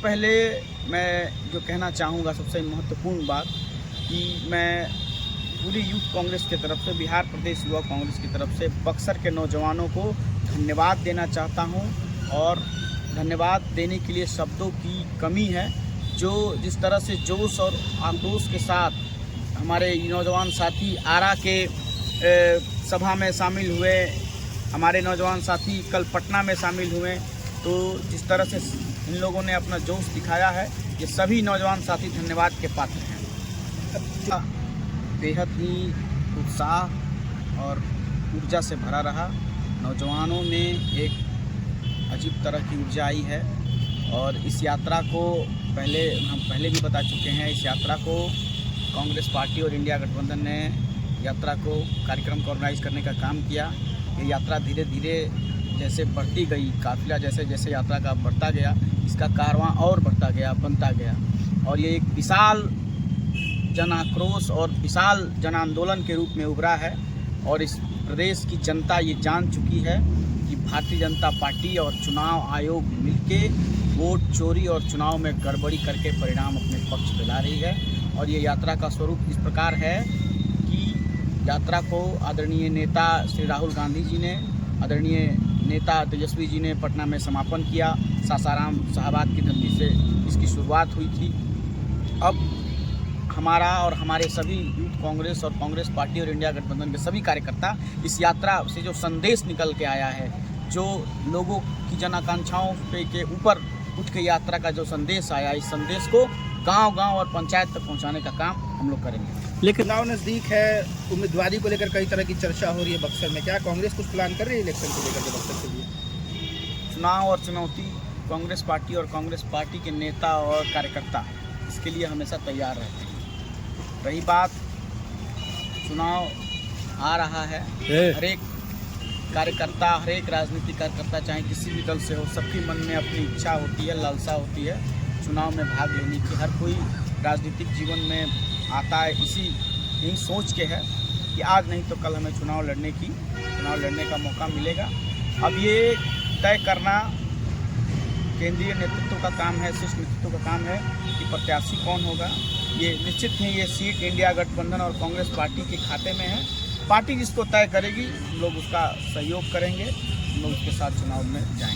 पहले मैं जो कहना चाहूँगा सबसे महत्वपूर्ण बात कि मैं पूरी यूथ कांग्रेस की तरफ से, बिहार प्रदेश युवा कांग्रेस की तरफ से बक्सर के नौजवानों को धन्यवाद देना चाहता हूं और धन्यवाद देने के लिए शब्दों की कमी है। जो जिस तरह से जोश और आक्रोश के साथ हमारे नौजवान साथी आरा के सभा में शामिल हुए, हमारे नौजवान साथी कल पटना में शामिल हुए, तो जिस तरह से इन लोगों ने अपना जोश दिखाया है, ये सभी नौजवान साथी धन्यवाद के पात्र हैं। बेहद ही उत्साह और ऊर्जा से भरा रहा। नौजवानों में एक अजीब तरह की ऊर्जा आई है और इस यात्रा को हम पहले भी बता चुके हैं। इस यात्रा को कांग्रेस पार्टी और इंडिया गठबंधन ने यात्रा को कार्यक्रम को ऑर्गेनाइज करने का काम किया। ये यात्रा धीरे धीरे जैसे बढ़ती गई, काफिला जैसे जैसे यात्रा का बढ़ता गया, इसका कारवां और बढ़ता गया, बनता गया और ये एक विशाल जन आक्रोश और विशाल जन आंदोलन के रूप में उभरा है। और इस प्रदेश की जनता ये जान चुकी है कि भारतीय जनता पार्टी और चुनाव आयोग मिलके वोट चोरी और चुनाव में गड़बड़ी करके परिणाम अपने पक्ष में ला रही है। और ये यात्रा का स्वरूप इस प्रकार है कि यात्रा को आदरणीय नेता श्री राहुल गांधी जी ने, आदरणीय नेता तेजस्वी जी ने पटना में समापन किया। सासाराम शाहबाद की धरती से इसकी शुरुआत हुई थी। अब हमारा और हमारे सभी यूथ कांग्रेस और कांग्रेस पार्टी और इंडिया गठबंधन के सभी कार्यकर्ता इस यात्रा से जो संदेश निकल के आया है, जो लोगों की जन आकांक्षाओं के ऊपर उठ के यात्रा का जो संदेश आया, इस संदेश को गांव-गांव और पंचायत तक पहुंचाने का काम हम लोग करेंगे। लेकिन चुनाव नज़दीक है, उम्मीदवारी को लेकर कई तरह की चर्चा हो रही है बक्सर में। क्या कांग्रेस कुछ प्लान कर रही है इलेक्शन को लेकर के बक्सर के लिए? चुनाव और चुनौती, कांग्रेस पार्टी और कांग्रेस पार्टी के नेता और कार्यकर्ता इसके लिए हमेशा तैयार रहते हैं। रही बात, चुनाव आ रहा है, हर एक कार्यकर्ता, हर एक राजनीतिक कार्यकर्ता चाहे किसी भी दल से हो, सबके मन में अपनी इच्छा होती है, लालसा होती है चुनाव में भाग लेने की। हर कोई राजनीतिक जीवन में आता है यही सोच के है कि आज नहीं तो कल हमें चुनाव लड़ने का मौका मिलेगा। अब ये तय करना केंद्रीय नेतृत्व का काम है, शीर्ष नेतृत्व का काम है कि प्रत्याशी कौन होगा। ये निश्चित ही ये सीट इंडिया गठबंधन और कांग्रेस पार्टी के खाते में है। पार्टी जिसको तय करेगी हम लोग उसका सहयोग करेंगे, हम लोग उसके साथ चुनाव में जाएंगे।